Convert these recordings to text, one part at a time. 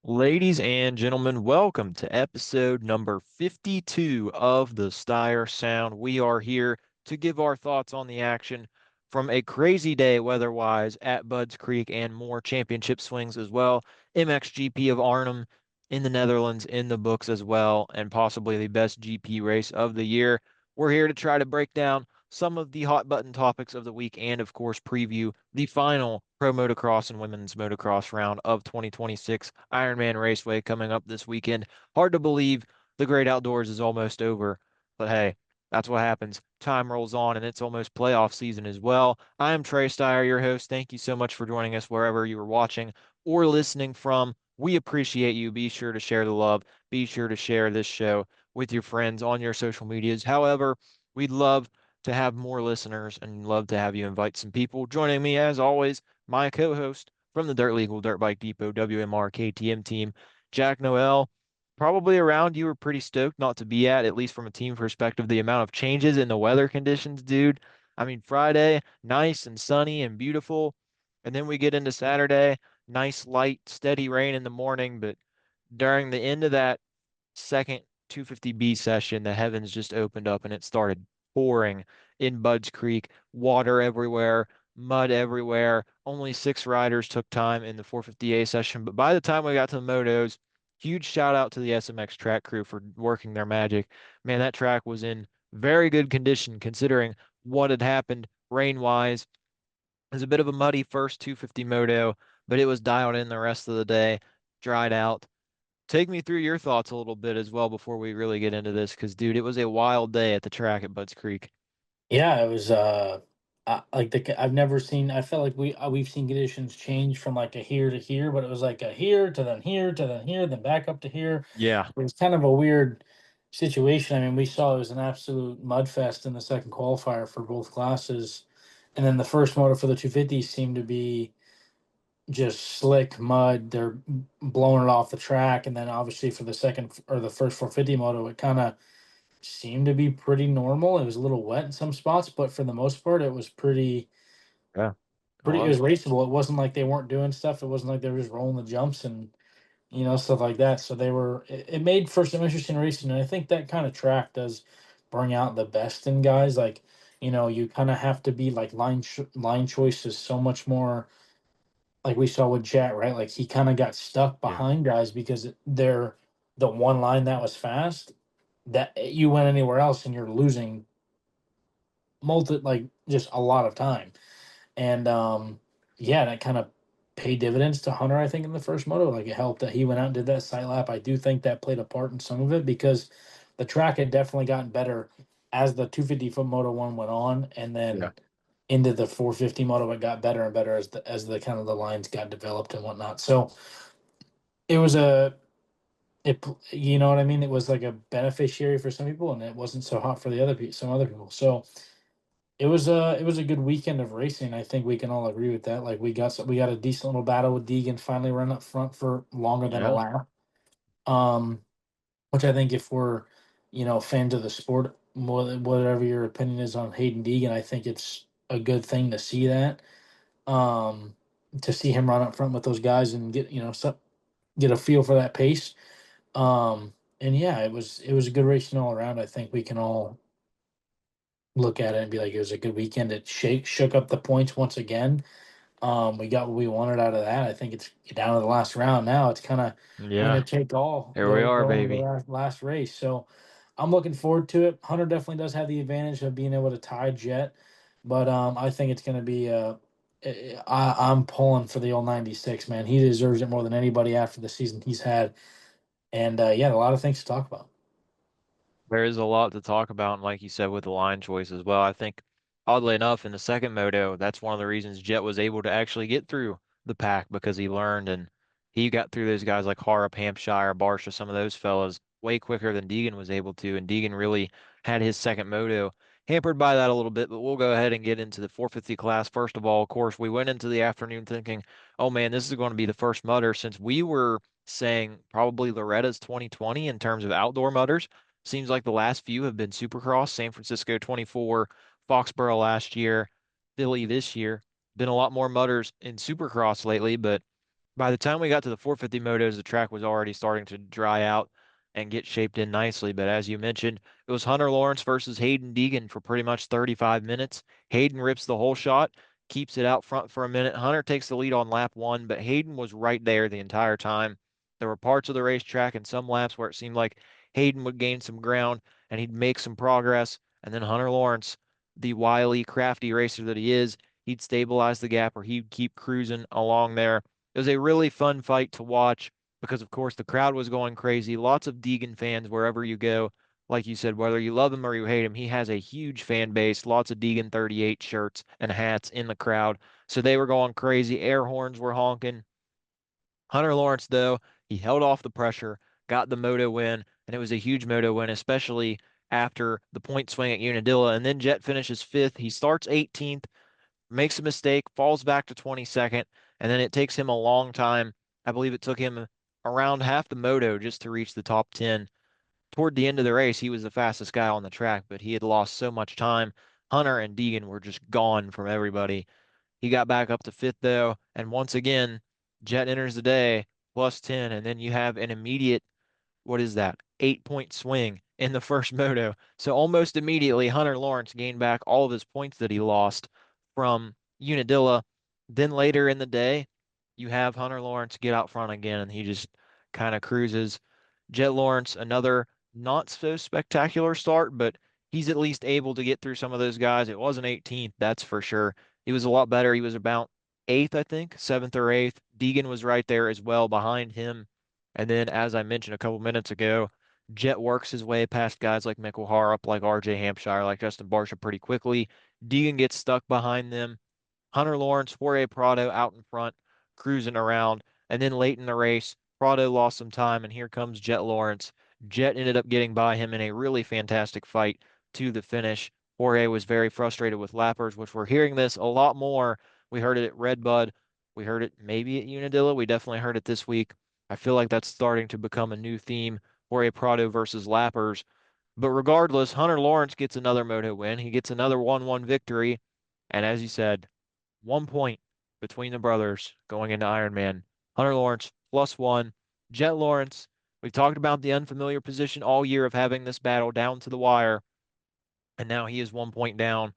Ladies and gentlemen, welcome to episode number 52 of the Stire Sound. We are here to give our thoughts on the action from a crazy day weather-wise at Budds Creek and more championship swings as well. MXGP of Arnhem in the Netherlands in the books as well, and possibly the best GP race of the year. We're here to try to break down some of the hot button topics of the week and, of course, preview the final pro motocross and women's motocross round of 2026 Ironman Raceway coming up this weekend. Hard to believe the great outdoors is almost over, but hey, that's what happens. Time rolls on and it's almost playoff season as well. I am Trey Stire, your host. Thank you so much for joining us wherever you are watching or listening from. We appreciate you. Be sure to share the love. Be sure to share this show with your friends on your social medias. However, we'd love to have more listeners and love to have you invite some people. Joining me, as always, my co-host from the Dirt Legal Dirt Bike Depot WMR KTM team, Jack Noel. Probably around you were pretty stoked not to be at least from a team perspective, the amount of changes in the weather conditions, dude. I mean, Friday, nice and sunny and beautiful. And then we get into Saturday, nice, light, steady rain in the morning. But during the end of that second 250B session, the heavens just opened up and it started pouring in Budds Creek, water everywhere, mud everywhere. Only six riders took time in the 450A session, but by the time we got to the motos, huge shout out to the SMX track crew for working their magic. Man, that track was in very good condition considering what had happened rain wise. It was a bit of a muddy first 250 moto, but it was dialed in the rest of the day, dried out. Take me through your thoughts a little bit as well before we really get into this, because dude, it was a wild day at the track at Budds Creek. Yeah, it was like I've never seen. I felt like we've seen conditions change from like a here to here, but it was like a here to then here to then here, then back up to here. Yeah, It was kind of a weird situation. I mean, we saw it was an absolute mud fest in the second qualifier for both classes, and then the first motor for the 250 seemed to be just slick mud. They're blowing it off the track, and then obviously for the second or the first 450 moto, it kind of seemed to be pretty normal. It was a little wet in some spots, but for the most part, it was yeah, it pretty. It was was. raceable. It wasn't like they weren't doing stuff. It wasn't like they were just rolling the jumps and stuff like that. So they were. It made for some interesting racing, and I think that kind of track does bring out the best in guys. Like you kind of have to be like line choice is so much more. Like we saw with Jet, right? Like he kind of got stuck Yeah, behind guys because they're the one line that was fast that you went anywhere else and you're losing just a lot of time. And yeah, that kind of paid dividends to Hunter, I think, in the first moto. Like it helped that he went out and did that side lap. I do think that played a part in some of it because the track had definitely gotten better as the 250 foot moto one went on, and yeah. then into the 450 moto it got better and better as the kind of the lines got developed and whatnot. So it was you know what I mean? It was like a beneficiary for some people, and it wasn't so hot for the other people, some other people. So it was a good weekend of racing. I think we can all agree with that. Like we got a decent little battle with Deegan finally run up front for longer than a Yeah. lap. Um, which I think if we're fans of the sport, whatever your opinion is on Haiden Deegan, I think it's a good thing to see that. Um, to see him run up front with those guys and get a feel for that pace. And yeah, it was a good racing all around. I think we can all look at it and be like, it was a good weekend. It shook up the points once again. We got what we wanted out of that. I think it's down to the last round now. It's kind of winner Yeah, take all here we are, going into the baby. last race. So I'm looking forward to it. Hunter definitely does have the advantage of being able to tie Jet, but I think it's going to be. I'm pulling for the old 96 man. He deserves it more than anybody after the season he's had. And yeah, a lot of things to talk about. There is a lot to talk about, and like you said, with the line choice as well. I think, oddly enough, in the second moto, that's one of the reasons Jet was able to actually get through the pack because he learned and he got through those guys like Harrop, Hampshire, Barsha, some of those fellas way quicker than Deegan was able to. And Deegan really had his second moto hampered by that a little bit, but we'll go ahead and get into the 450 class. First of all, of course, we went into the afternoon thinking, oh man, this is going to be the first mutter since we were saying probably Loretta's 2020 in terms of outdoor mutters. Seems like the last few have been Supercross, San Francisco 24, Foxborough last year, Philly this year. Been a lot more mutters in Supercross lately, but By the time we got to the 450 motos, the track was already starting to dry out and get shaped in nicely. But as you mentioned, it was Hunter Lawrence versus Haiden Deegan for pretty much 35 minutes. Haiden rips the whole shot, keeps it out front for a minute. Hunter takes the lead on lap one, but Haiden was right there the entire time. There were parts of the racetrack and some laps where it seemed like Haiden would gain some ground and he'd make some progress. And then Hunter Lawrence, the wily, crafty racer that he is, he'd stabilize the gap or he'd keep cruising along there. It was a really fun fight to watch because, of course, the crowd was going crazy. Lots of Deegan fans wherever you go. Like you said, whether you love him or you hate him, he has a huge fan base. Lots of Deegan 38 shirts and hats in the crowd. So they were going crazy. Air horns were honking. Hunter Lawrence, though, he held off the pressure, got the moto win, and it was a huge moto win, especially after the point swing at Unadilla. And then Jet finishes fifth. He starts 18th, makes a mistake, falls back to 22nd, and then it takes him a long time. I believe it took him around half the moto just to reach the top 10. Toward the end of the race, he was the fastest guy on the track, but he had lost so much time. Hunter and Deegan were just gone from everybody. He got back up to fifth, though, and once again, Jet enters the day plus 10, and then you have an immediate what is that? 8 point swing in the first moto. So almost immediately, Hunter Lawrence gained back all of his points that he lost from Unadilla. Then later in the day, you have Hunter Lawrence get out front again, and he just kind of cruises. Jet Lawrence, another not so spectacular start, but he's at least able to get through some of those guys. It wasn't 18th, that's for sure. He was a lot better. He was about eighth, I think, seventh or eighth. Deegan was right there as well behind him. And then, as I mentioned a couple minutes ago, Jet works his way past guys like Mick Harup, like RJ Hampshire, like Justin Barcia pretty quickly. Deegan gets stuck behind them. Hunter Lawrence, Jorge Prado out in front, cruising around. And then late in the race, Prado lost some time, and here comes Jet Lawrence. Jet ended up getting by him in a really fantastic fight to the finish. Jorge was very frustrated with lappers, which we're hearing this a lot more. We heard it at Redbud. We heard it maybe at Unadilla. We definitely heard it this week. I feel like that's starting to become a new theme, Jorge Prado versus lappers. But regardless, Hunter Lawrence gets another moto win. He gets another 1-1 victory. And as you said, 1 point between the brothers going into Ironman. Hunter Lawrence plus one. Jet Lawrence, we've talked about the unfamiliar position all year of having this battle down to the wire, and now he is 1 point down.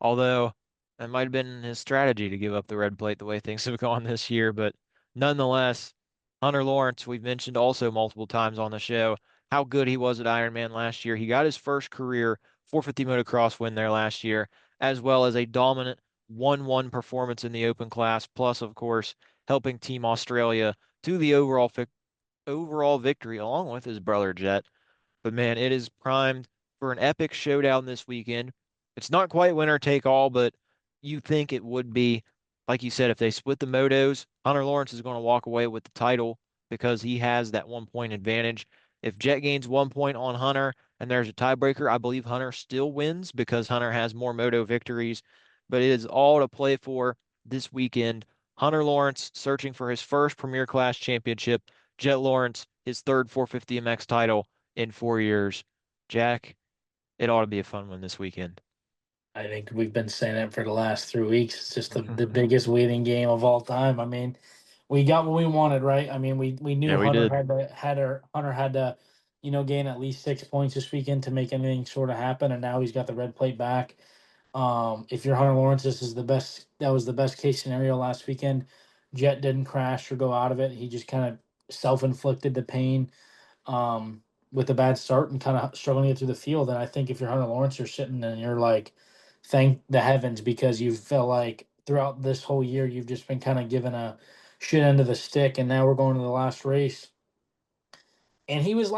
Although that might have been his strategy to give up the red plate the way things have gone this year, but nonetheless, Hunter Lawrence, we've mentioned also multiple times on the show how good he was at Ironman last year. He got his first career 450 motocross win there last year, as well as a dominant 1-1 performance in the open class, plus, of course, helping Team Australia to the overall victory along with his brother Jet. But man, it is primed for an epic showdown this weekend. It's not quite winner take all, but you think it would be. Like you said, if they split the motos, Hunter Lawrence is going to walk away with the title because he has that 1 point advantage. If Jet gains 1 point on Hunter and there's a tiebreaker, I believe Hunter still wins because Hunter has more moto victories. But it is all to play for this weekend. Hunter Lawrence searching for his first Premier Class championship. Jet Lawrence, his third 450 MX title in 4 years. Jack, it ought to be a fun one this weekend. I think we've been saying it for the last 3 weeks. It's just the biggest waiting game of all time. I mean, we got what we wanted, right? I mean, we knew Yeah, we Hunter did. had to, gain at least 6 points this weekend to make anything sort of happen, and now he's got the red plate back. If you're Hunter Lawrence, this is the best. That was the best case scenario last weekend. Jet didn't crash or go out of it. He just kind of self-inflicted the pain with a bad start and kind of struggling to get through the field. And I think if you're Hunter Lawrence, you're sitting and you're like, thank the heavens because you felt like throughout this whole year you've just been kind of given a shit end of the stick, and now we're going to the last race. And he was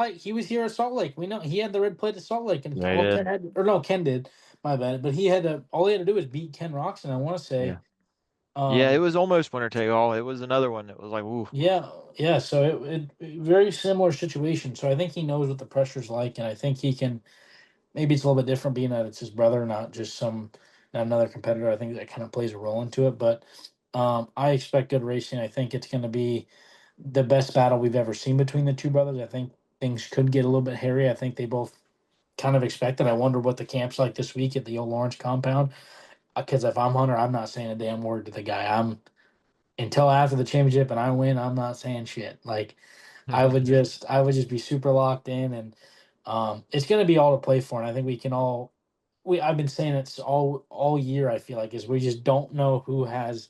here at Salt Lake. We know he had the red plate at Salt Lake, and Yeah, he well, did. Ken did, my bad. But he had to all he had to do was beat Ken Roxon. I want to Yeah. say, Yeah, it um, was almost winner take all. It was another one that was like, ooh. yeah, yeah. So very similar situation. So I think he knows what the pressure's like, and I think he can. Maybe it's a little bit different being that it's his brother, not just not another competitor. I think that kind of plays a role into it. But I expect good racing. I think it's going to be the best battle we've ever seen between the two brothers. I think things could get a little bit hairy. I think they both kind of expect it. I wonder what the camp's like this week at the old Lawrence compound. Because if I'm Hunter, I'm not saying a damn word to the guy. until after the championship and I win, I'm not saying shit. Like I would just be super locked in, and it's gonna be all to play for. And I think we can all I've been saying it's all year, I feel like, is we just don't know who has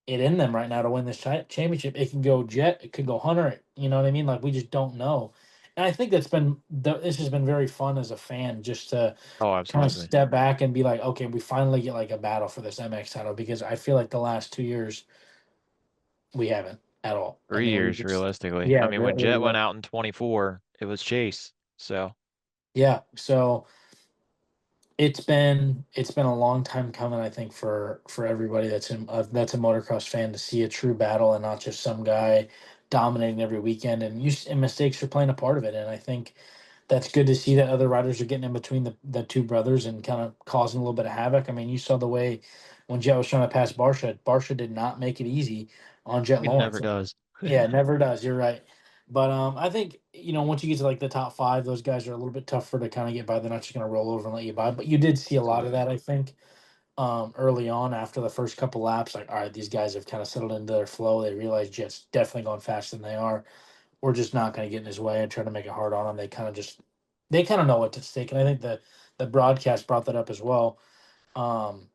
it in them right now to win this championship. It can go Jet, it could go Hunter. You know what I mean? Like we just don't know. And I think this has been very fun as a fan, just to Oh, kind of absolutely. step back and be like, okay, we finally get like a battle for this MX title, because I feel like the last 2 years we haven't at all. I Three mean, we years, just realistically. I yeah, mean, when really, Jet yeah. went out in 24, it was Chase. So Yeah. So it's been a long time coming, I think, for everybody that's a motocross fan, to see a true battle and not just some guy dominating every weekend. And mistakes are playing a part of it. And I think that's good to see that other riders are getting in between the two brothers and kind of causing a little bit of havoc. I mean, you saw the way when Jet was trying to pass Barsha. Barsha did not make it easy on Jet it never Lawrence. does. Yeah, it never does. You're right. But I think, once you get to like the top five, those guys are a little bit tougher to kind of get by. They're not just going to roll over and let you by. But you did see a lot of Absolutely. that, I think, early on after the first couple laps. Like, all right, these guys have kind of settled into their flow. They realize Jet's definitely going faster than they are. We're just not going to get in his way and try to make it hard on them. They kind of know what's at stake. And I think the broadcast brought that up as well. Um,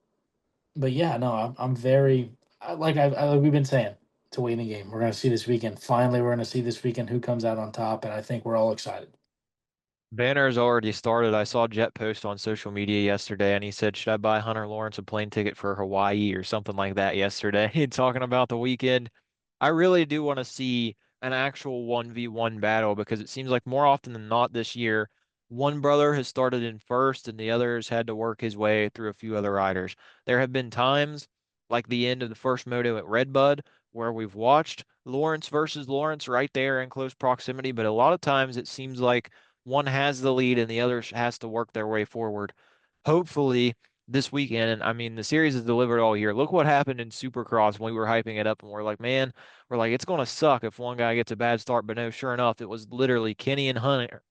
but yeah, no, I'm very like we've been saying, it's a waiting game. We're gonna see this weekend. Finally, we're gonna see this weekend who comes out on top, and I think we're all excited. Banner's already started. I saw Jet post on social media yesterday, and he said, "Should I buy Hunter Lawrence a plane ticket for Hawaii or something like that?" Yesterday, talking about the weekend. I really do want to see an actual 1v1 battle because it seems like more often than not this year, one brother has started in first and the other has had to work his way through a few other riders. There have been times, like the end of the first moto at Redbud, where we've watched Lawrence versus Lawrence right there in close proximity, but a lot of times it seems like one has the lead and the other has to work their way forward. Hopefully this weekend, and I mean the series is delivered all year. Look what happened in Supercross when we were hyping it up and we're like, man, we're like, it's gonna suck if one guy gets a bad start. But no, sure enough, it was literally Kenny and Hunter.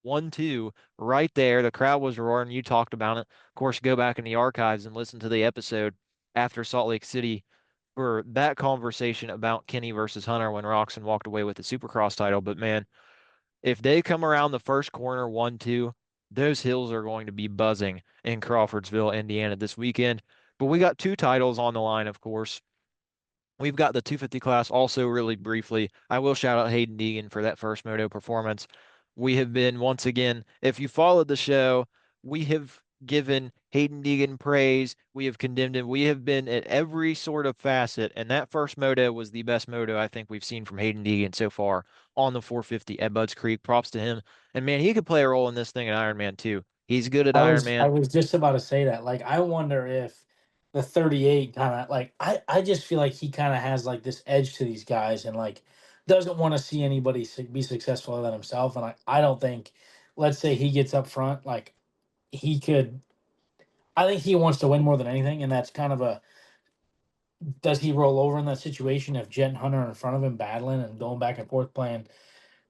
1-2 right there. The crowd was roaring. You talked about it. Of course, go back in the archives and listen to the episode after Salt Lake City for that conversation about Kenny versus Hunter when Roxon walked away with the Supercross title. But man, if they come around the first corner 1-2, those hills are going to be buzzing in Crawfordsville, Indiana this weekend. But we got two titles on the line, of course. We've got the 250 class also really briefly. I will shout out Haiden Deegan for that first moto performance. We have been once again, if you followed the show, we have given Haiden Deegan praise. We have condemned him. We have been at every sort of facet, and that first moto was the best moto I think we've seen from Haiden Deegan so far on the 450 at Budds Creek. Props to him. And man, he could play a role in this thing at Ironman too. He's good at I Ironman. was just about to say that. Like, I wonder if the 38 kind of like I just feel like he kind of has like this edge to these guys, and like doesn't want to see anybody be successful other than himself. And I don't think, let's say he gets up front, like he could. I think he wants to win more than anything, and that's kind of a, does he roll over in that situation if Jet and Hunter are in front of him battling and going back and forth playing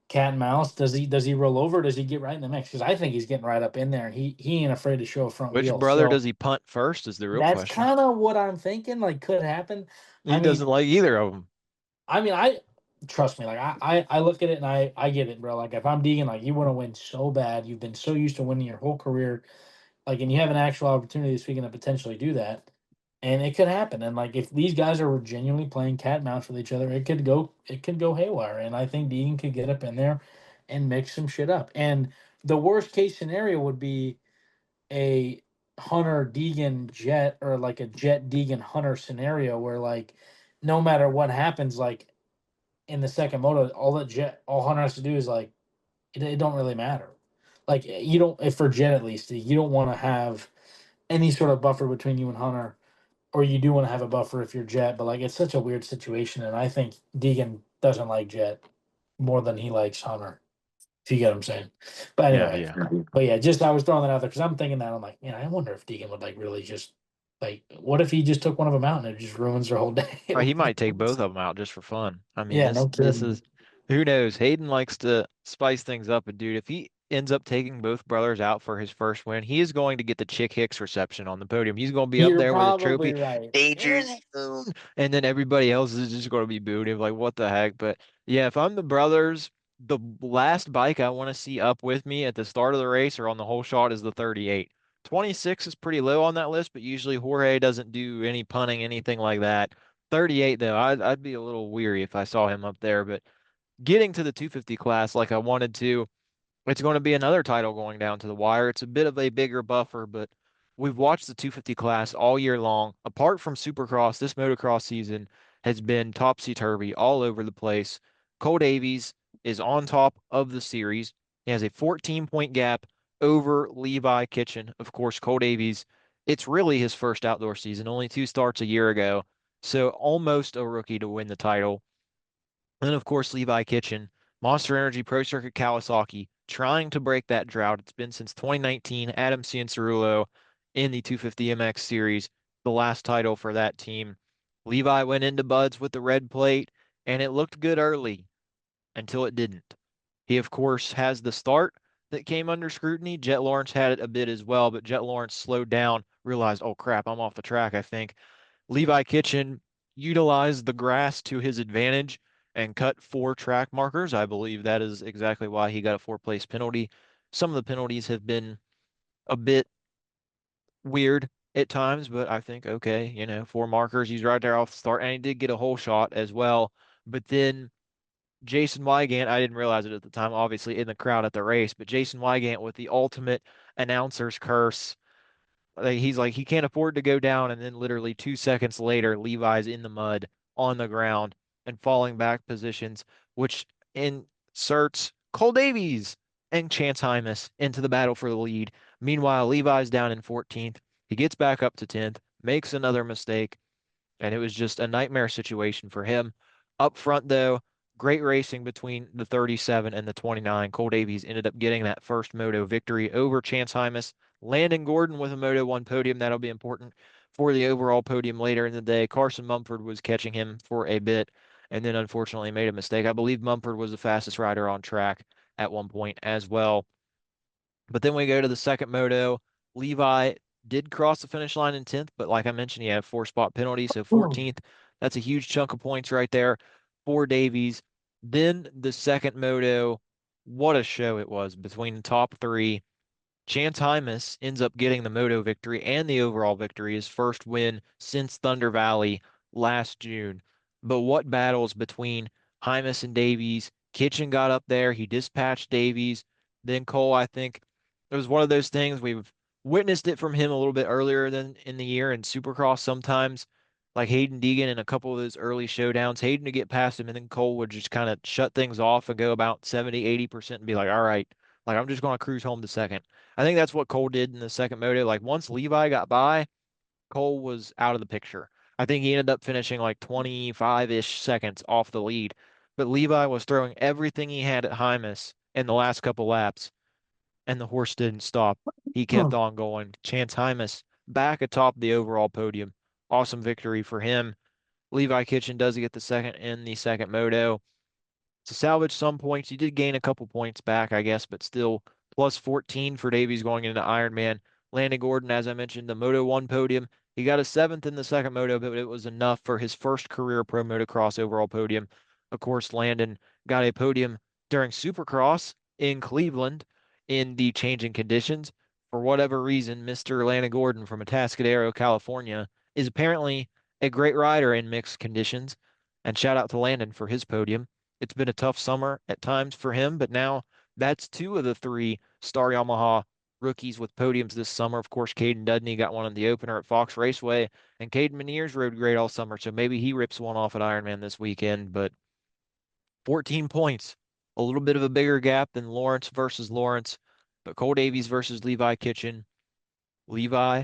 cat and mouse? Does he roll over? Or does he get right in the mix? Because I think he's getting right up in there, and he ain't afraid to show a front Which wheel. brother So does he punt first is the real that's question. kind of what I'm thinking. Like, could happen. I He doesn't mean, like either of them. I trust me. Like, I look at it and I get it, bro. Like, if I'm Deegan, like, you want to win so bad. You've been so used to winning your whole career, like, and you have an actual opportunity this weekend to potentially do that, and it could happen. And like, if these guys are genuinely playing cat and mouse with each other, it could go haywire. And I think Deegan could get up in there and mix some shit up. And the worst case scenario would be a Hunter Deegan Jet, or like a Jet Deegan Hunter scenario where, like, no matter what happens, like in the second moto, all Hunter has to do is like, it don't really matter. Like, you don't, if for Jet at least, you don't want to have any sort of buffer between you and Hunter, or you do want to have a buffer if you're Jet. But like, it's such a weird situation, and I think Deegan doesn't like Jet more than he likes Hunter. If you get what I'm saying. But Yeah, anyway, yeah. but yeah, just I was throwing that out there because I'm thinking that, I'm like, man, I wonder if Deegan would like really just, like, what if he just took one of them out and it just ruins their whole day? Or he might take both of them out just for fun. I mean, Yeah, this no this kidding. is who knows. Hayden likes to spice things up, and dude, if he ends up taking both brothers out for his first win, he is going to get the Chick Hicks reception on the podium. He's going to be up You're there with a probably trophy. right. Danger Zone. And then everybody else is just going to be booing him like, what the heck? But yeah, if I'm the brothers, the last bike I want to see up with me at the start of the race or on the whole shot is the 38. 26 is pretty low on that list, but usually Jorge doesn't do any punting, anything like that. 38 though, I'd be a little weary if I saw him up there, but getting to the 250 class like I wanted to, it's going to be another title going down to the wire. It's a bit of a bigger buffer, but we've watched the 250 class all year long. Apart from Supercross, this motocross season has been topsy-turvy all over the place. Cole Davies is on top of the series. He has a 14-point gap over Levi Kitchen. Of course, Cole Davies, it's really his first outdoor season, only 2 starts a year ago, so almost a rookie to win the title. And of course, Levi Kitchen, Monster Energy Pro Circuit Kawasaki, trying to break that drought. It's been since 2019. Adam Cianciarulo in the 250 MX series, the last title for that team. Levi went into buds with the red plate, and it looked good early until it didn't. He, of course, has the start that came under scrutiny. Jet Lawrence had it a bit as well, but Jet Lawrence slowed down, realized, oh crap, I'm off the track, I think. Levi Kitchen utilized the grass to his advantage and cut 4 track markers. I believe that is exactly why he got a 4 place penalty. Some of the penalties have been a bit weird at times, but I think, okay, 4 markers. He's right there off the start, and he did get a whole shot as well. But then Jason Wygant, I didn't realize it at the time, obviously in the crowd at the race, but Jason Wygant with the ultimate announcer's curse, like he's like he can't afford to go down, and then literally 2 seconds later, Levi's in the mud on the ground and falling back positions, which inserts Cole Davies and Chance Hymas into the battle for the lead. Meanwhile, Levi's down in 14th. He gets back up to 10th, makes another mistake, and it was just a nightmare situation for him. Up front, though, great racing between the 37 and the 29. Cole Davies ended up getting that first moto victory over Chance Hymas. Landon Gordon with a Moto 1 podium. That'll be important for the overall podium later in the day. Carson Mumford was catching him for a bit and then unfortunately made a mistake. I believe Mumford was the fastest rider on track at one point as well. But then we go to the second moto. Levi did cross the finish line in 10th, but like I mentioned, he had a 4 spot penalty, so 14th. That's a huge chunk of points right there for Davies. Then the second moto, what a show it was between the top three. Chance Hymas ends up getting the moto victory and the overall victory, his first win since Thunder Valley last June. But what battles between Hymas and Davies? Kitchen got up there, he dispatched Davies. Then Cole, I think it was one of those things we've witnessed it from him a little bit earlier than in the year in Supercross sometimes, like Haiden Deegan in a couple of those early showdowns. Haiden to get past him, and then Cole would just kind of shut things off and go about 70, 80% and be like, all right, like I'm just going to cruise home to second. I think that's what Cole did in the second moto. Like once Levi got by, Cole was out of the picture. I think he ended up finishing like 25-ish seconds off the lead. But Levi was throwing everything he had at Hymas in the last couple laps, and the horse didn't stop. He kept on going. Chance Hymas back atop the overall podium. Awesome victory for him. Levi Kitchen does get the second in the second moto to salvage some points. He did gain a couple points back, I guess, but still plus 14 for Davies going into Ironman. Landon Gordon, as I mentioned, the Moto 1 podium. He got a 7th in the second moto, but it was enough for his first career pro motocross overall podium. Of course, Landon got a podium during Supercross in Cleveland in the changing conditions. For whatever reason, Mr. Landon Gordon from Atascadero, California, is apparently a great rider in mixed conditions. And shout out to Landon for his podium. It's been a tough summer at times for him, but now that's 2 of the 3 Star Yamaha rookies with podiums this summer. Of course, Caden Dudney got one in the opener at Fox Raceway, and Caden Meneers rode great all summer, so maybe he rips one off at Ironman this weekend. But 14 points, a little bit of a bigger gap than Lawrence versus Lawrence, but Cole Davies versus Levi Kitchen. Levi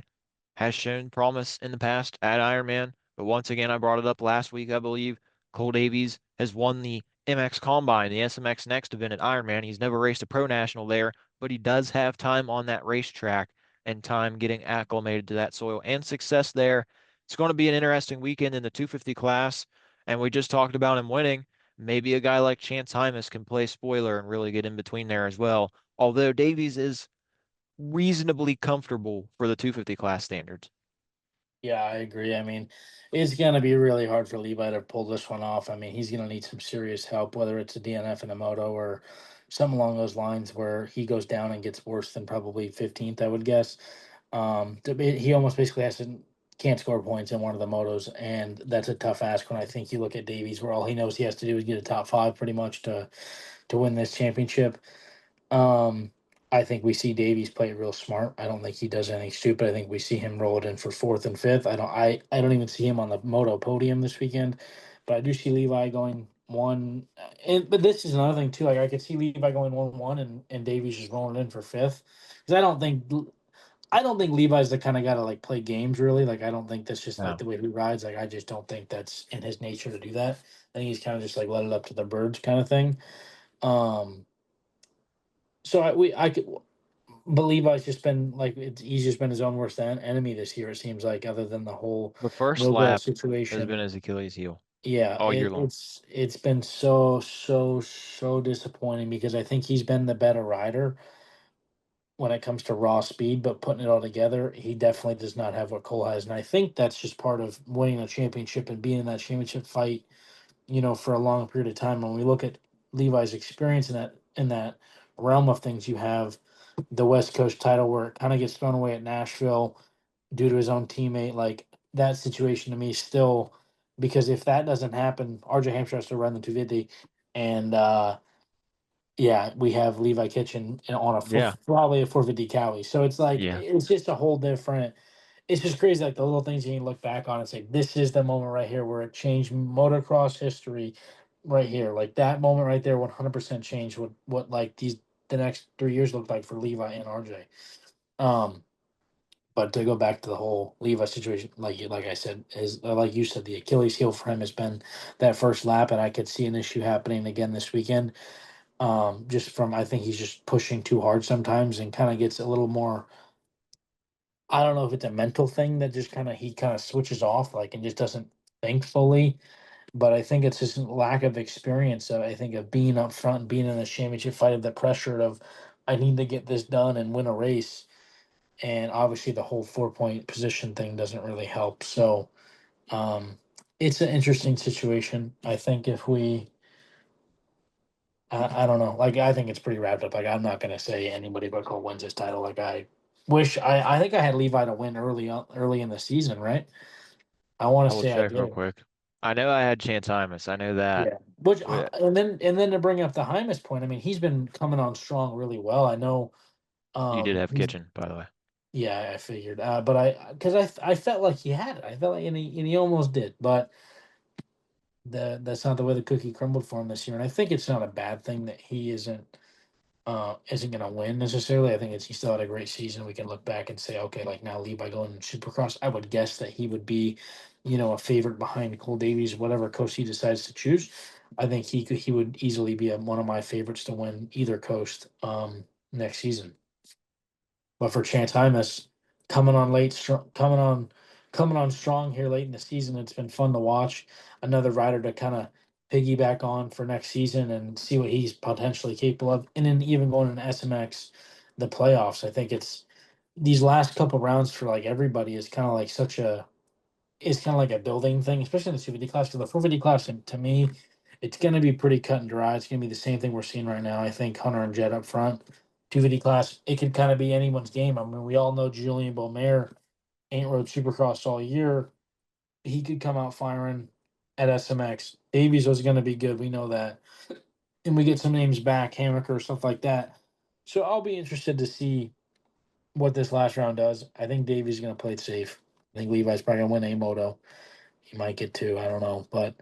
has shown promise in the past at Ironman, but once again, I brought it up last week, I believe. Cole Davies has won the MX Combine, the SMX Next event at Ironman. He's never raced a pro national there, but he does have time on that racetrack and time getting acclimated to that soil and success there. It's going to be an interesting weekend in the 250 class, and we just talked about him winning. Maybe a guy like Chance Hymas can play spoiler and really get in between there as well. although Davies is reasonably comfortable for the 250 class standards. Yeah, I agree. I mean, it's going to be really hard for Levi to pull this one off. I mean, he's going to need some serious help, whether it's a DNF and a moto or something along those lines where he goes down and gets worse than probably 15th, I would guess. He almost basically can't score points in one of the motos, and that's a tough ask when I think you look at Davies, where all he knows he has to do is get a top five pretty much to win this championship. Um, I think we see Davies play it real smart. I don't think he does anything stupid. I think we see him roll it in for fourth and fifth. I don't even see him on the Moto podium this weekend, but I do see Levi going one. And but this is another thing too. Like I could see Levi going 1-1 and Davies just rolling in for fifth because I don't think Levi's the kind of guy to like play games really. Like I don't think that's just like No. the way he rides. Like I just don't think that's in his nature to do that. I think he's kind of just like let it up to the birds kind of thing. Um, so I could but Levi's just been like he's just been his own worst enemy this year. It seems like, other than the whole The first Rogo lap has been situation. his Achilles heel Yeah, all year long. it's been so disappointing because I think he's been the better rider when it comes to raw speed, but putting it all together, he definitely does not have what Cole has, and I think that's just part of winning a championship and being in that championship fight, for a long period of time. When we look at Levi's experience in that realm of things, you have the West Coast title where it kind of gets thrown away at Nashville due to his own teammate. Like that situation to me still, because if that doesn't happen, RJ Hampshire has to run the 250, and yeah, we have Levi Kitchen on Yeah. probably a 450 Cowie. So it's like Yeah. it's just a whole different. It's just crazy, like the little things you can look back on and say, "This is the moment right here where it changed motocross history." Right here, like that moment right there, 100% changed what like the next 3 years looked like for Levi and RJ. Um, but to go back to the whole Levi situation, like I said, is like you said, the Achilles heel for him has been that first lap, and I could see an issue happening again this weekend. Just from I think he's just pushing too hard sometimes and kind of gets a little more. I don't know if it's a mental thing that just he kind of switches off like and just doesn't think fully, but I think it's just lack of experience. I think of being up front and being in a championship fight, of the pressure of I need to get this done and win a race, and obviously the whole 4 point position thing doesn't really help. So um, it's an interesting situation. I think if we I don't know. Like I think it's pretty wrapped up. Like I'm not gonna say anybody but Cole wins this title. Like I think I had Levi to win early in the season, right? I want I to will say I check real did. quick. I know I had Chance Hymas. I know that. Yeah. Which Yeah. and then to bring up the Hymas point, I mean he's been coming on strong really well. I know. You did have He's Kitchen, by the way. Yeah, I figured. But because I felt like he had it. I felt like and he almost did, but that's not the way the cookie crumbled for him this year. And I think it's not a bad thing that he isn't going to win necessarily. I think he still had a great season. We can look back and say, okay, like now Levi going Supercross, I would guess that he would be, a favorite behind Cole Davies, whatever coast he decides to choose. I think he would easily be one of my favorites to win either coast next season. But for Chance Hymas, coming on late, coming on strong here late in the season, it's been fun to watch. Another rider to kind of piggyback on for next season and see what he's potentially capable of, and then even going in SMX, the playoffs. I think it's these last couple rounds for like everybody is kind of like a building thing, especially in the 250 class. Because the 450 class, to me, it's going to be pretty cut and dry. It's going to be the same thing we're seeing right now. I think Hunter and Jed up front. 250 class, it could kind of be anyone's game. I mean, we all know Julian Beaumer ain't rode Supercross all year. He could come out firing at SMX. Davies was going to be good. We know that. And we get some names back, Hammaker, stuff like that. So I'll be interested to see what this last round does. I think Davies is going to play it safe. I think Levi's probably going to win a moto. He might get two. I don't know, but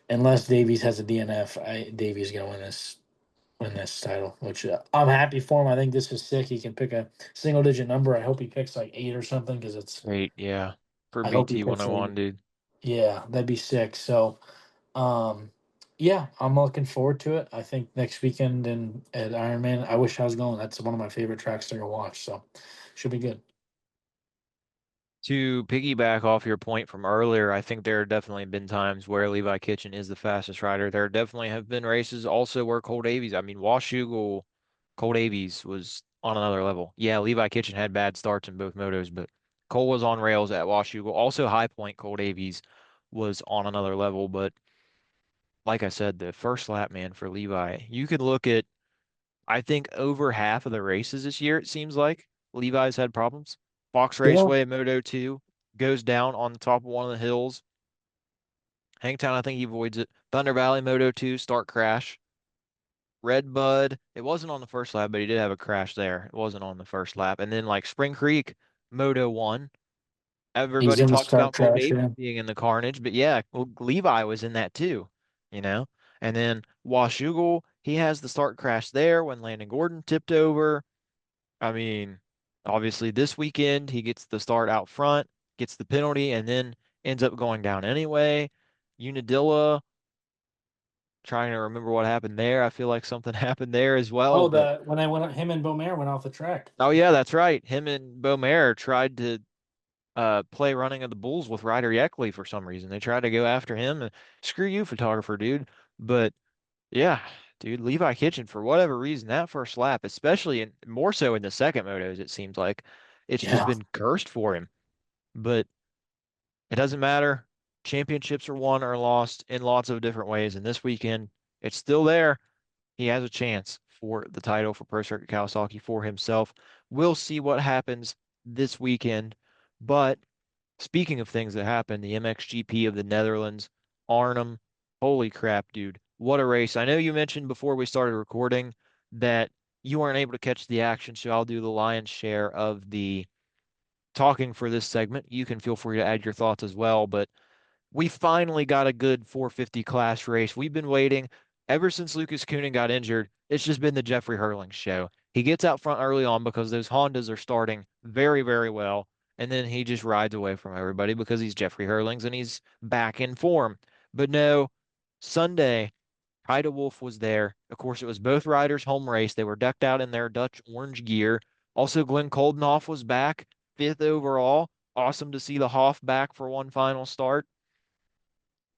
unless Davies has a DNF, Davies is gonna win this title. Which I'm happy for him. I think this is sick. He can pick a single digit number. I hope he picks like eight or something because it's. Great, yeah. For I hope he BT picks eight. 101, dude. Yeah, that'd be sick. So, um, yeah, I'm looking forward to it. I think next weekend in at Ironman. I wish I was going. That's one of my favorite tracks to go watch. So, should be good. To piggyback off your point from earlier, I think there have definitely been times where Levi Kitchen is the fastest rider. There definitely have been races also where Cole Davies, I mean, Washougal Cole Davies was on another level. Yeah, Levi Kitchen had bad starts in both motos, but Cole was on rails at Washougal. Also, High Point, Cole Davies was on another level. But like I said, the first lap, man, for Levi, you could look at, I think, over half of the races this year, it seems like Levi's had problems. Fox Yeah. Raceway, Moto 2, goes down on the top of one of the hills. Hangtown, I think he avoids it. Thunder Valley, Moto 2, start crash. Red Bud, it wasn't on the first lap, but he did have a crash there. It wasn't on the first lap. And then like Spring Creek, Moto 1. He's Everybody in the talks start about Cole crash. Davies Yeah. being in the carnage, but yeah, well, Levi was in that too, you know? And then Washougal, he has the start crash there when Landon Gordon tipped over. I mean, obviously this weekend he gets the start out front, gets the penalty, and then ends up going down anyway. Unadilla, trying to remember what happened there. I feel like something happened there as well, Oh, but the when I went, him and Beaumare went off the track. oh yeah, that's right. Him and Beaumare tried to play running of the bulls with Ryder Yeckley for some reason. They tried to go after him and screw you, photographer, dude. But yeah, dude, Levi Kitchen, for whatever reason, that first lap, especially in more so in the second motos, it seems like it's just Yeah. been cursed for him. But it doesn't matter. Championships are won or lost in lots of different ways. And this weekend, it's still there. He has a chance for the title for Pro Circuit Kawasaki for himself. We'll see what happens this weekend. But speaking of things that happened, the MXGP of the Netherlands, Arnhem, holy crap, dude. What a race. I know you mentioned before we started recording that you weren't able to catch the action, so I'll do the lion's share of the talking for this segment. You can feel free to add your thoughts as well, but we finally got a good 450 class race. We've been waiting ever since Lucas Coonan got injured. It's just been the Jeffrey Herlings show. He gets out front early on because those Hondas are starting very, very well. And then he just rides away from everybody because he's Jeffrey Herlings and he's back in form. But no, Sunday, Haida Wolf was there. Of course, it was both riders' home race. They were decked out in their Dutch orange gear. Also, Glenn Koldenhoff was back, fifth overall. Awesome to see the Hoff back for one final start.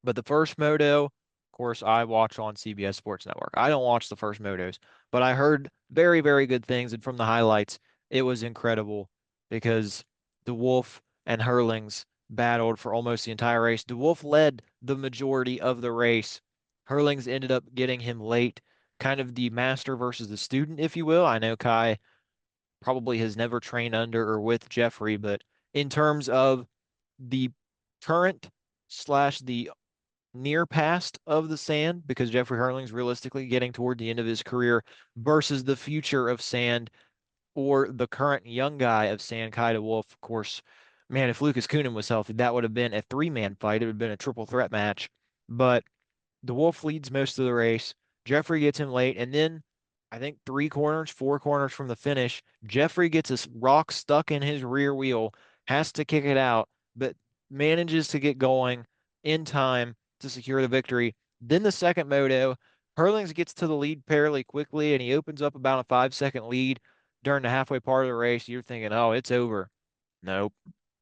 But the first moto, of course, I watch on CBS Sports Network. I don't watch the first motos, but I heard very, very good things. And from the highlights, it was incredible because the Wolf and Herlings battled for almost the entire race. The Wolf led the majority of the race. Herlings ended up getting him late, kind of the master versus the student, if you will. I know Kai probably has never trained under or with Jeffrey, but in terms of the current slash the near past of the Sand, because Jeffrey Herling's realistically getting toward the end of his career, versus the future of Sand or the current young guy of Sand, Kaida Wolf. Of course, man, if Lucas Coonan was healthy, that would have been a three-man fight. It would have been a triple threat match. But the Wolf leads most of the race. Jeffrey gets him late, and then I think three corners, four corners from the finish, Jeffrey gets a rock stuck in his rear wheel, has to kick it out, but manages to get going in time to secure the victory. Then the second moto, Herlings gets to the lead fairly quickly, and he opens up about a 5 second lead during the halfway part of the race. You're thinking, oh, it's over. Nope.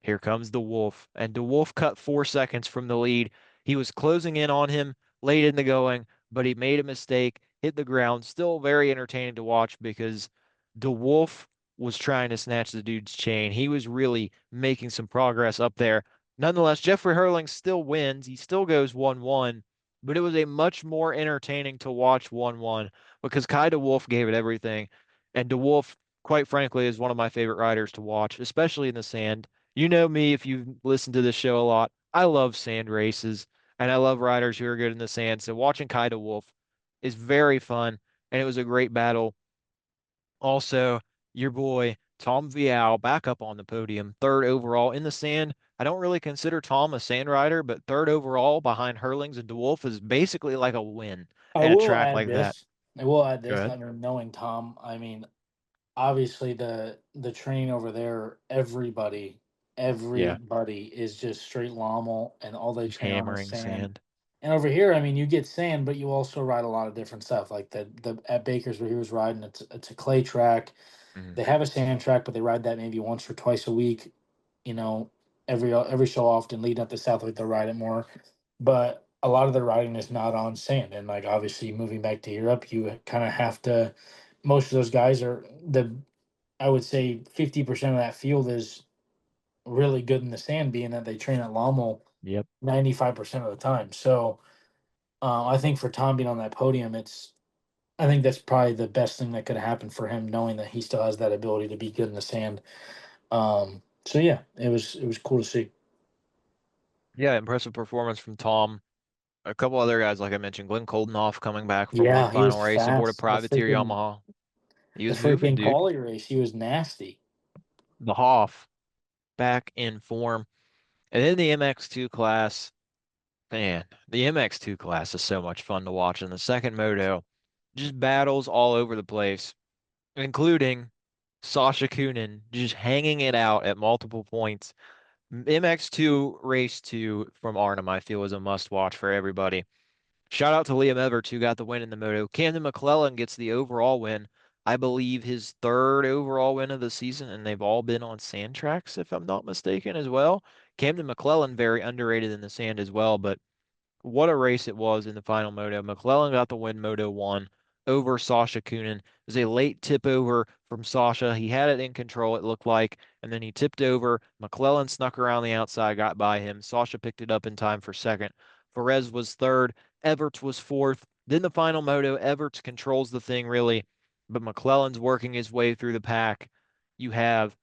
Here comes the Wolf. And the Wolf cut 4 seconds from the lead. He was closing in on him late in the going, but he made a mistake, hit the ground. Still very entertaining to watch because the Wolf was trying to snatch the dude's chain. He was really making some progress up there. Nonetheless, Jeffrey Herling still wins. He still goes 1-1, but it was a much more entertaining to watch 1-1 because Kai DeWolf gave it everything. And DeWolf, quite frankly, is one of my favorite riders to watch, especially in the sand. You know me if you've listened to this show a lot. I love sand races and I love riders who are good in the sand. So watching Kaida Wolf is very fun, and it was a great battle. Also, your boy Tom Vial back up on the podium, third overall in the sand. I don't really consider Tom a sand rider, but third overall behind Herlings and DeWolf is basically like a win I at a will track add like that. this. I will add Go this. ahead. I mean, knowing Tom, I mean, obviously the train over there, Yeah, everybody is just straight Lommel, and all they just train on is hammering sand. sand. And over here, I mean, you get sand, but you also ride a lot of different stuff. Like the at Baker's where he was riding, it's a clay track. Mhm. They have a sand track, but they ride that maybe once or twice a week. You know, every so often leading up to Southwick, they'll ride it more. But a lot of the riding is not on sand, and like obviously moving back to Europe, you kind of have to most of those guys are the I would say 50% of that field is really good in the sand, being that they train at Lommel Yep. 95% of the time. So I think for Tom being on that podium, I think that's probably the best thing that could happen for him, knowing that he still has that ability to be good in the sand. So yeah, it was cool to see. Yeah, impressive performance from Tom. A couple other guys, like I mentioned, Glenn Coldenhoff coming back for one Yeah, he was final race aboard a fast. privateer Yamaha. He The was moving, freaking dude. quality race, he was nasty. The Hoff back in form. And then the MX2 class, man, the MX2 class is so much fun to watch. In the second moto, just battles all over the place, including Sasha Kunin just hanging it out at multiple points. MX2 race 2 from Arnhem, I feel, is a must watch for everybody. Shout out to Liam Everts, who got the win in the moto. Camden McClellan gets the overall win. I believe his third overall win of the season, and they've all been on sand tracks, if I'm not mistaken, as well. Camden McClellan, very underrated in the sand as well, but what a race it was in the final moto. McClellan got the win Moto 1 over Sasha Kunin. It was a late tip over from Sasha. He had it in control, it looked like, and then he tipped over. McClellan snuck around the outside, got by him. Sasha picked it up in time for second. Perez was third. Everts was fourth. Then the final moto, Everts controls the thing really, but McClellan's working his way through the pack. You have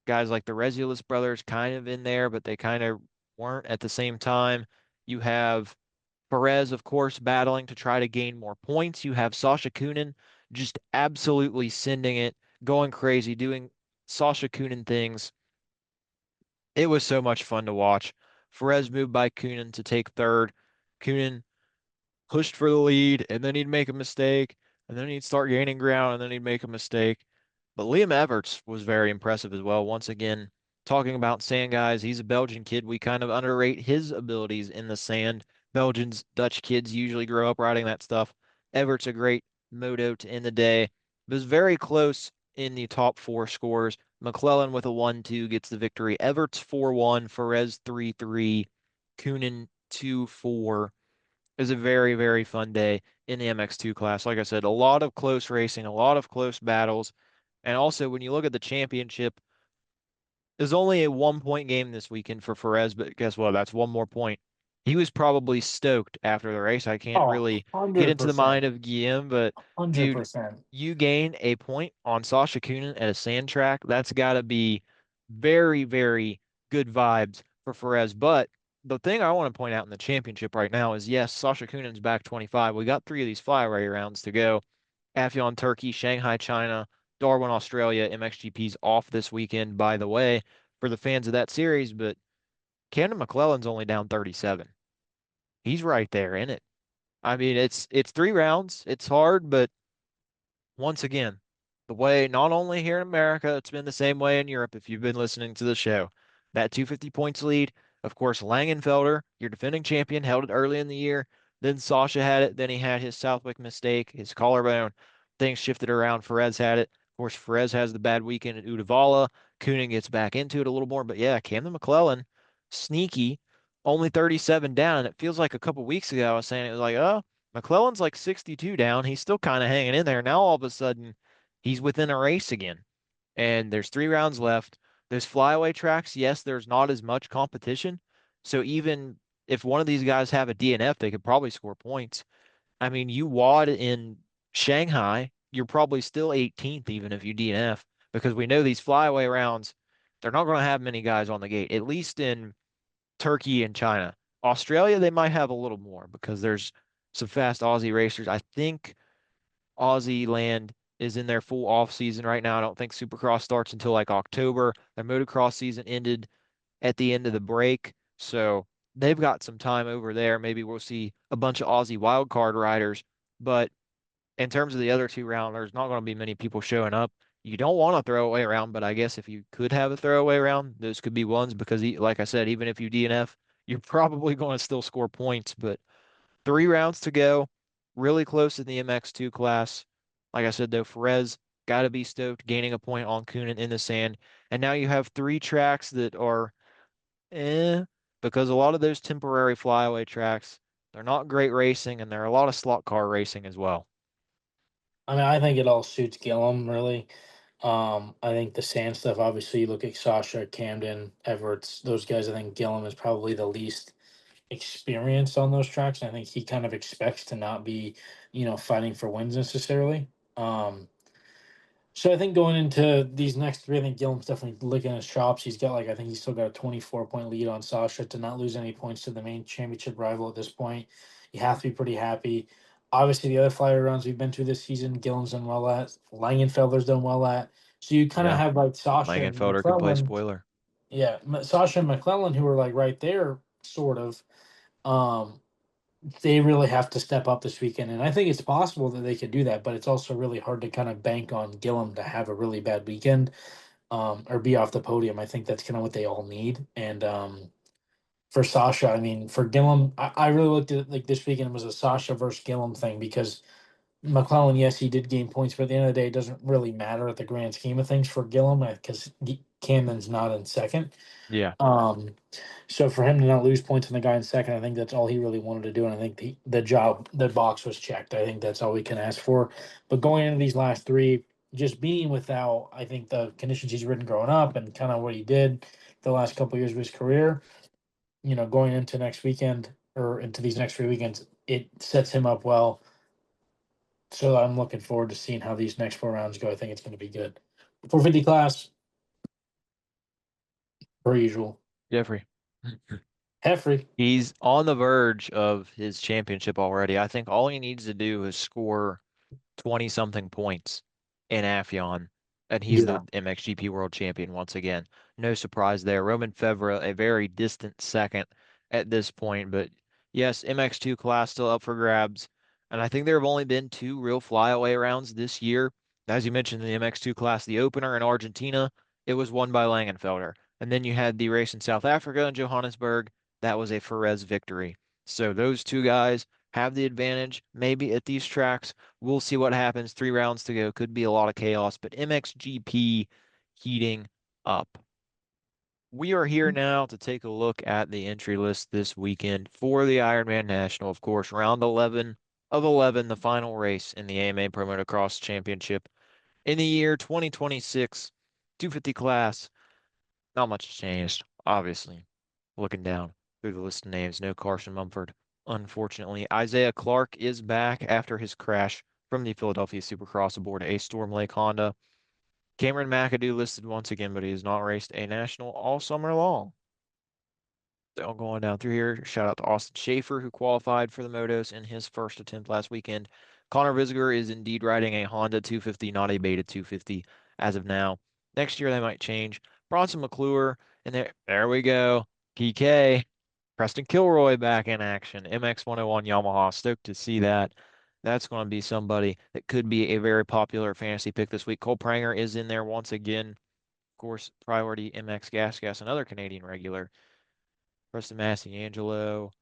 guys like the Rezulis brothers kind of in there, but they kind of weren't at the same time. You have Perez, of course, battling to try to gain more points. You have Sasha Kunin just absolutely sending it, going crazy, doing Sasha Kunin things. It was so much fun to watch. Perez moved by Kunin to take third. Kunin pushed for the lead, and then he'd make a mistake, and then he'd start gaining ground, and then he'd make a mistake. But Liam Everts was very impressive as well. Once again, talking about sand guys, he's a Belgian kid. We kind of underrate his abilities in the sand. Belgians, Dutch kids usually grow up riding that stuff. Everts a great moto to end the day. It was very close in the top four scores. McClellan with a 1-2 gets the victory. Everts 4-1, Ferez 3-3, Kunin 2-4. It was a very, very fun day in the MX2 class. Like I said, a lot of close racing, a lot of close battles. And also, when you look at the championship, there's only a 1 point game this weekend for Perez, but guess what? That's one more point. He was probably stoked after the race. I can't Oh, really get into the 100%. mind of Guillaume, but dude, 100%. you gain a point on Sasha Kunin at a sand track. That's got to be very, very good vibes for Perez. But the thing I want to point out in the championship right now is yes, Sasha Kunin's back 25. We got three of these flyaway rounds to go. Afyon, Turkey, Shanghai, China, Darwin, Australia. MXGP's off this weekend, by the way, for the fans of that series, but Camden McClellan's only down 37. He's right there in it. I mean, it's three rounds. It's hard, but once again, the way not only here in America, it's been the same way in Europe if you've been listening to the show. That 250 points lead, of course, Langenfelder, your defending champion, held it early in the year. Then Sasha had it. Then he had his Southwick mistake, his collarbone. Things shifted around. Perez had it. Of course, Perez has the bad weekend at Udavala. Coonan gets back into it a little more. But yeah, Camden McClellan, sneaky, only 37 down. And it feels like a couple weeks ago I was saying it was like, oh, McClellan's like 62 down. He's still kind of hanging in there. Now all of a sudden, he's within a race again. And there's three rounds left. Those flyaway tracks, yes, there's not as much competition. So even if one of these guys have a DNF, they could probably score points. I mean, you WOD in Shanghai, you're probably still 18th even if you DNF because we know these flyaway rounds, they're not going to have many guys on the gate, at least in Turkey and China. Australia, they might have a little more because there's some fast Aussie racers. I think Aussie land is in their full off season right now. I don't think Supercross starts until like October. Their motocross season ended at the end of the break, so they've got some time over there. Maybe we'll see a bunch of Aussie wildcard riders, but in terms of the other two round, there's not going to be many people showing up. You don't want to throw away around, but I guess if you could have a throwaway round, those could be ones because, like I said, even if you DNF, you're probably going to still score points. But three rounds to go, really close in the MX2 class. Like I said, though, Perez got to be stoked, gaining a point on Coonan in the sand. And now you have three tracks that are because a lot of those temporary flyaway tracks, they're not great racing, and there are a lot of slot car racing as well. I mean, I think it all suits Gillum really. I think the sand stuff, obviously, you look at Sasha, Camden, Everett's, those guys. I think Gillum is probably the least experienced on those tracks. And I think he kind of expects to not be, fighting for wins necessarily. Um, so I think going into these next three, I think Gillum's definitely licking his chops. He's got I think he's still got a 24-point lead on Sasha to not lose any points to the main championship rival at this point. You have to be pretty happy. Obviously, the other flyer rounds we've been to this season, Gillum's done well at, Langenfelder's done well at. So you kind of Yeah, have like Sasha and Langenfelder could play McClellan. spoiler. Yeah, Sasha and McClellan, who are like right there, sort of. Um, they really have to step up this weekend. And I think it's possible that they could do that, but it's also really hard to kind of bank on Gillum to have a really bad weekend, or be off the podium. I think that's kind of what they all need. And for Sasha, I mean, for Gillum, I really looked at it like this weekend was a Sasha versus Gillum thing because McClellan, yes, he did gain points, but at the end of the day, it doesn't really matter at the grand scheme of things for Gillum because Camden's not in second. Yeah, Um, so for him to not lose points on the guy in second, I think that's all he really wanted to do, and I think the box was checked. I think that's all we can ask for. But going into these last three, just being without, I think the conditions he's ridden growing up and kind of what he did the last couple of years of his career, going into next weekend or into these next 3 weekends, it sets him up well. So I'm looking forward to seeing how these next 4 rounds go. I think it's going to be good. 450 class, per usual. Jeffrey. Heffrey. He's on the verge of his championship already. I think all he needs to do is score 20 something points in Afyon, and he's Yeah. the MXGP world champion once again. No surprise there. Roman Fevre, a very distant second at this point, but yes, MX2 class still up for grabs. And I think there have only been two real flyaway rounds this year. As you mentioned, the MX2 class, the opener in Argentina, it was won by Langenfelder. And then you had the race in South Africa and Johannesburg. That was a Ferez victory. So those two guys have the advantage maybe at these tracks. We'll see what happens. 3 rounds to go. Could be a lot of chaos, but MXGP heating up. We are here now to take a look at the entry list this weekend for the Ironman National. Of course, round 11 of 11, the final race in the AMA Pro Motocross Championship in the year 2026, 250 class. Not much has changed, obviously. Looking down through the list of names, no Carson Mumford. Unfortunately, Isaiah Clark is back after his crash from the Philadelphia Supercross aboard a Storm Lake Honda. Cameron McAdoo listed once again, but he has not raced a national all summer long. So going down through here, shout out to Austin Schaefer, who qualified for the Motos in his first attempt last weekend. Connor Visiger is indeed riding a Honda 250, not a Beta 250 as of now. Next year, they might change. Bronson McClure, and there we go. PK, Preston Kilroy back in action. MX 101 Yamaha. Stoked to see that. That's going to be somebody that could be a very popular fantasy pick this week. Cole Pranger is in there once again. Of course, Priority MX Gas, another Canadian regular. Preston Angelo.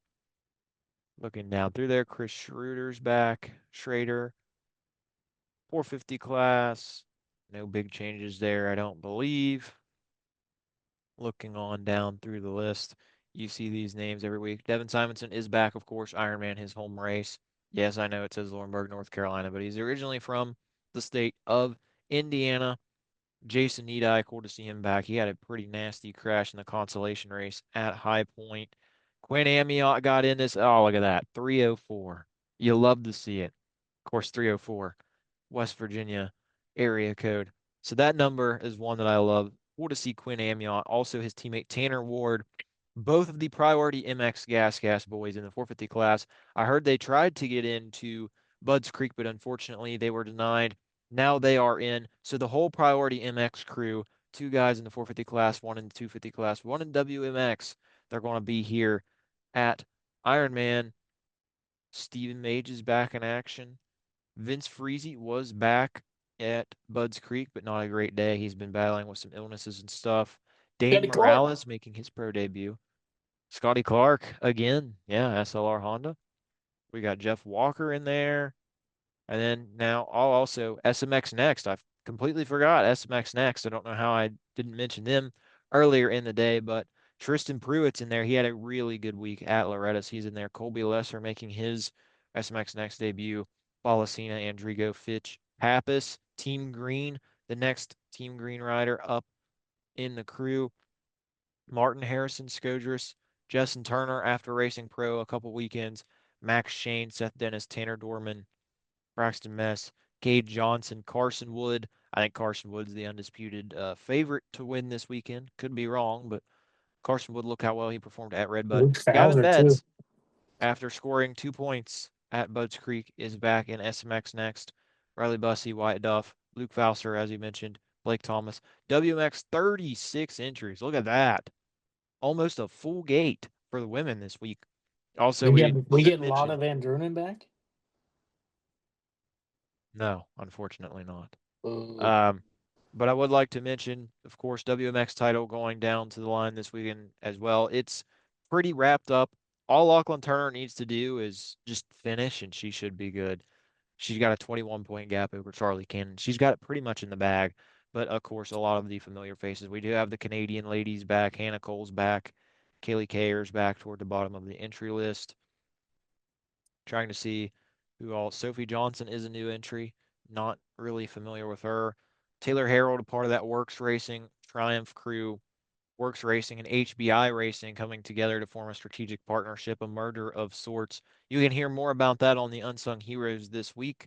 Looking down through there. Chris Schroeder's back. Schrader. 450 class. No big changes there, I don't believe. Looking on down through the list, you see these names every week. Devin Simonson is back, of course. Ironman, his home race. Yes, I know it says Laurinburg, North Carolina, but he's originally from the state of Indiana. Jason Needai, cool to see him back. He had a pretty nasty crash in the consolation race at High Point. Quinn Amiot got in this. Oh, look at that. 304. You love to see it. Of course, 304. West Virginia area code. So that number is one that I love. Cool to see Quinn Amiot, also his teammate Tanner Ward, both of the Priority MX Gas boys in the 450 class. I heard they tried to get into Budds Creek, but unfortunately they were denied. Now they are in. So the whole Priority MX crew, two guys in the 450 class, one in the 250 class, one in WMX, they're going to be here at Ironman. Stephen Mage is back in action. Vince Freezy was back at Budds Creek, but not a great day. He's been battling with some illnesses and stuff. Dane Danny Clark. Morales making his pro debut. Scotty Clark again. Yeah, SLR Honda. We got Jeff Walker in there. And then now I'll also SMX Next. I completely forgot SMX Next. I don't know how I didn't mention them earlier in the day, but Tristan Pruitt's in there. He had a really good week at Loretta's. He's in there. Colby Lesser making his SMX Next debut. Balacina, Andrigo Fitch Pappas, Team Green, the next Team Green rider up in the crew. Martin Harrison, Scodris, Justin Turner after racing pro a couple weekends, Max Shane, Seth Dennis, Tanner Dorman, Braxton Mess, Cade Johnson, Carson Wood. I think Carson Wood's the undisputed favorite to win this weekend. Could be wrong, but Carson Wood, look how well he performed at Redbud. Luke Gavin Fowler too. Betts, after scoring 2 points at Budds Creek, is back in SMX next. Riley Bussey, Wyatt Duff, Luke Fouser, as you mentioned, Blake Thomas. WMX 36 entries. Look at that. Almost a full gate for the women this week. Also, We we get we should get Lotta mention, Van Drunen back. no, unfortunately not. Ooh. Um, but I would like to mention, of course, WMX title going down to the line this weekend as well. It's pretty wrapped up. All Lachlan Turner needs to do is just finish, and she should be good. She's got a 21-point gap over Charlie Cannon. She's got it pretty much in the bag. But of course, a lot of the familiar faces. We do have the Canadian ladies back. Hannah Cole's back. Kaylee Kayer's back toward the bottom of the entry list. Trying to see who all. Sophie Johnson is a new entry. Not really familiar with her. Taylor Harold, a part of that Works Racing Triumph crew. Works Racing and HBI Racing coming together to form a strategic partnership, a merger of sorts. You can hear more about that on the Unsung Heroes this week.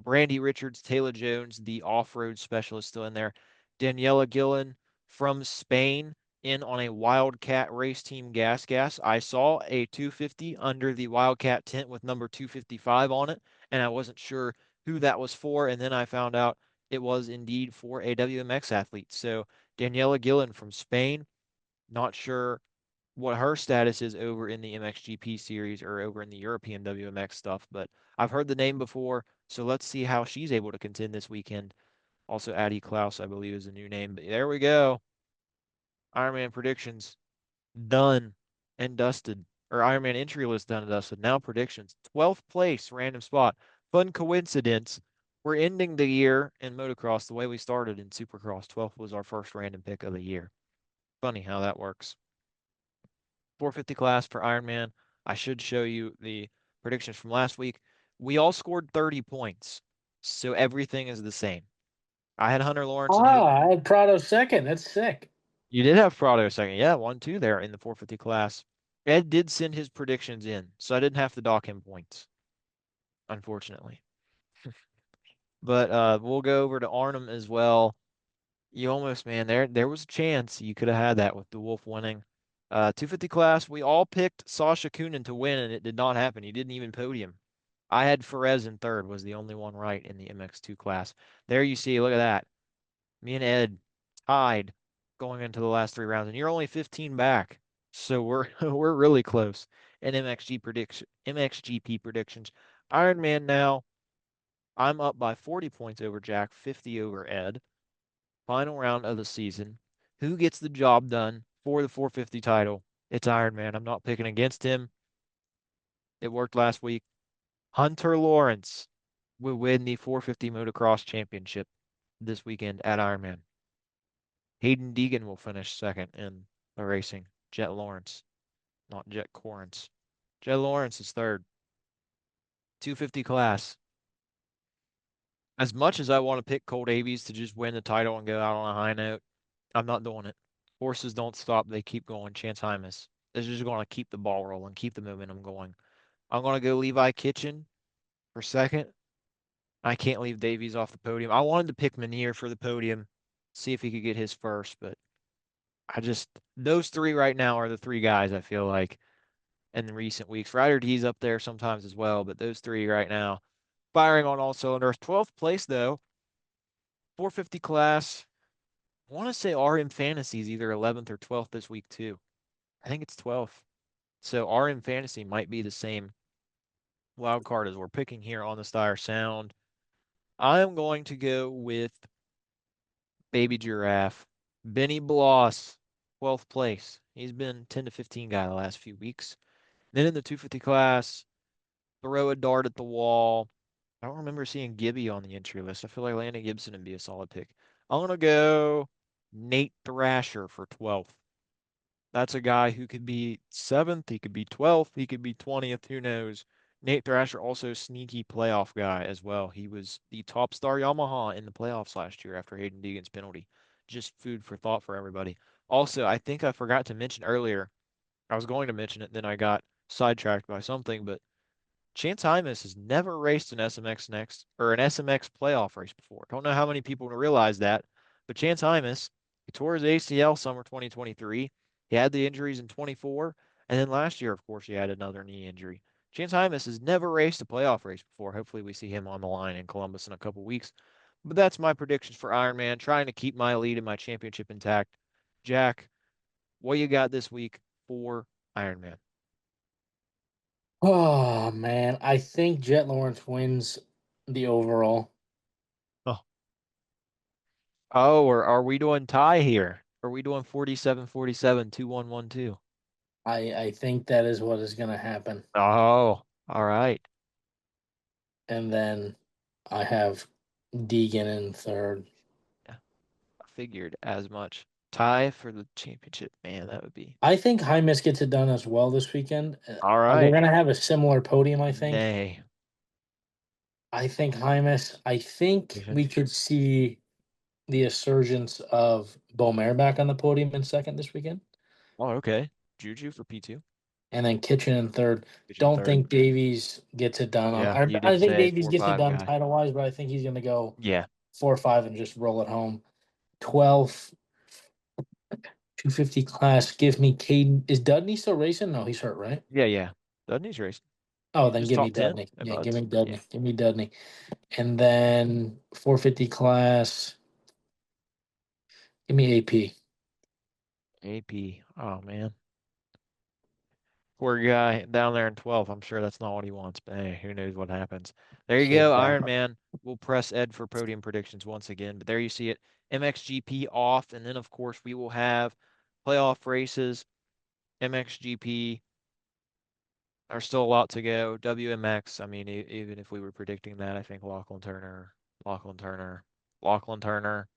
Brandy Richards, Taylor Jones, the off-road specialist, still in there. Daniela Gillen from Spain in on a Wildcat race team gas. I saw a 250 under the Wildcat tent with number 255 on it, and I wasn't sure who that was for. And then I found out it was indeed for a WMX athlete. So Daniela Gillen from Spain, not sure what her status is over in the MXGP series or over in the European WMX stuff, but I've heard the name before, so let's see how she's able to contend this weekend. Also, Addie Klaus, I believe, is a new name, but there we go. Ironman predictions done and dusted, or Ironman entry list done and dusted. Now predictions. 12th place, random spot. Fun coincidence. We're ending the year in motocross the way we started in Supercross. 12th was our first random pick of the year. Funny how that works. 450 class for Ironman. I should show you the predictions from last week. We all scored 30 points, so everything is the same. I had Hunter Lawrence and Hayden. I had Prado second. That's sick. You did have Prado second. Yeah, 1-2 there in the 450 class. Ed did send his predictions in, so I didn't have to dock him points, unfortunately. But we'll go over to Arnhem as well. You almost, man, there was a chance you could have had that with the Wolf winning. 250 class, we all picked Sasha Coonan to win, and it did not happen. He didn't even podium. I had Perez in third, was the only one right in the MX2 class. There you see, look at that. Me and Ed tied going into the last 3 rounds, and you're only 15 back. So we're we're really close in MXGP predictions. Ironman now, I'm up by 40 points over Jack, 50 over Ed. Final round of the season. Who gets the job done for the 450 title? It's Ironman. I'm not picking against him. It worked last week. Hunter Lawrence will win the 450 motocross championship this weekend at Ironman. Haiden Deegan will finish second in the racing. Jet Lawrence, not Jet Corrence. Jet Lawrence is third. 250 class. As much as I want to pick Cole Davies to just win the title and go out on a high note, I'm not doing it. Horses don't stop, they keep going. Chance Hymas is just going to keep the ball rolling, keep the momentum going. I'm going to go Levi Kitchen for second. I can't leave Davies off the podium. I wanted to pick Manier for the podium, see if he could get his first, but those three right now are the three guys I feel like in the recent weeks. Ryder D's up there sometimes as well, but those three right now firing on all cylinders. 12th place though, 450 class. I want to say RM Fantasy is either 11th or 12th this week too. I think it's 12th. So RM Fantasy might be the same wild card as we're picking here on the Stire Sound. I'm going to go with Baby Giraffe. Benny Bloss, 12th place. He's been 10 to 15 guy the last few weeks. Then in the 250 class, throw a dart at the wall. I don't remember seeing Gibby on the entry list. I feel like Landon Gibson would be a solid pick. I'm going to go Nate Thrasher for 12th. That's a guy who could be 7th, he could be 12th, he could be 20th, who knows. Nate Thrasher, also sneaky playoff guy as well. He was the top star Yamaha in the playoffs last year after Haiden Deegan's penalty. Just food for thought for everybody. Also, I think I forgot to mention earlier, I was going to mention it, then I got sidetracked by something, but Chance Hymas has never raced an SMX next or an SMX playoff race before. Don't know how many people realize that, but Chance Hymas, he tore his ACL summer 2023. He had the injuries in 24, and then last year, of course, he had another knee injury. Chance Hymas has never raced a playoff race before. Hopefully, we see him on the line in Columbus in a couple weeks. But that's my predictions for Ironman, trying to keep my lead and my championship intact. Jack, what you got this week for Ironman? Oh man, I think Jet Lawrence wins the overall. Oh, or are we doing tie here? Are we doing 47-47, 2-1-1-2? I think that is what is going to happen. Oh, all right. And then I have Deegan in third. Yeah, I figured as much. Tie for the championship. Man, that would be. I think Hymas gets it done as well this weekend. All We're right. going to have a similar podium, I think. Nay. I think Hymas. I think we Even. could see the resurgence of Beaumer back on the podium in second this weekend, Oh, okay. Juju for P2. and then Kitchen in third. Kitchen Don't third. think Davies gets it done on. Yeah, you I did think say Davies gets it 4-5 done guy. title wise, but I think he's going to go Yeah. 4 or 5 and just roll it home. 12, 250 class. Give me Caden. Is Dudney still racing? No, he's hurt, right? Yeah, yeah. Dudney's racing. Oh, He then was give me top 10 Dudney. at Yeah, give me Buds. Yeah. Dudney. Give me Dudney. And then 450 class. Give me AP. AP. Oh, man. Poor guy down there in 12th. I'm sure that's not what he wants, but hey, who knows what happens. There you Yeah. go, Iron Man. We'll press Ed for podium predictions once again, but there you see it. MXGP off, and then, of course, we will have playoff races. MXGP, there's still a lot to go. WMX, I mean, even if we were predicting that, I think Lachlan Turner, Lachlan Turner,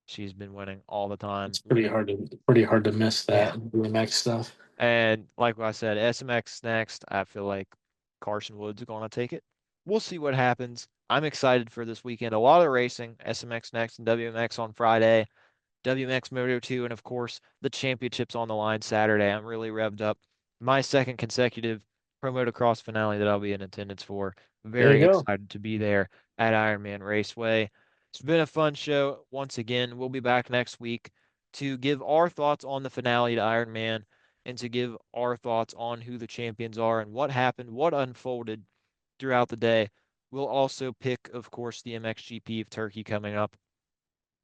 she's been winning all the time, It's winning. pretty hard to miss Yeah. that BMX stuff. And like I said, SMX next. I feel like Carson Woods are going to take it. We'll see what happens. I'm excited for this weekend. A lot of racing. SMX next and WMX on Friday. WMX Moto 2, and of course, the championships on the line Saturday. I'm really revved up. My second consecutive Pro Motocross finale that I'll be in attendance for. There you Very go. excited to be there at Ironman Raceway. It's been a fun show. Once again, we'll be back next week to give our thoughts on the finale to Ironman and to give our thoughts on who the champions are and what happened, what unfolded throughout the day. We'll also pick, of course, the MXGP of Turkey coming up.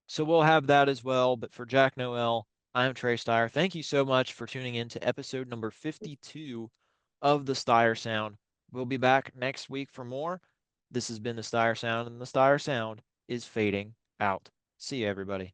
So we'll have that as well. But for Jack Noel, I'm Trey Stire. Thank you so much for tuning in to episode number 52 of the Stire Sound. We'll be back next week for more. This has been the Stire Sound, and the Stire Sound is fading out. See you, everybody.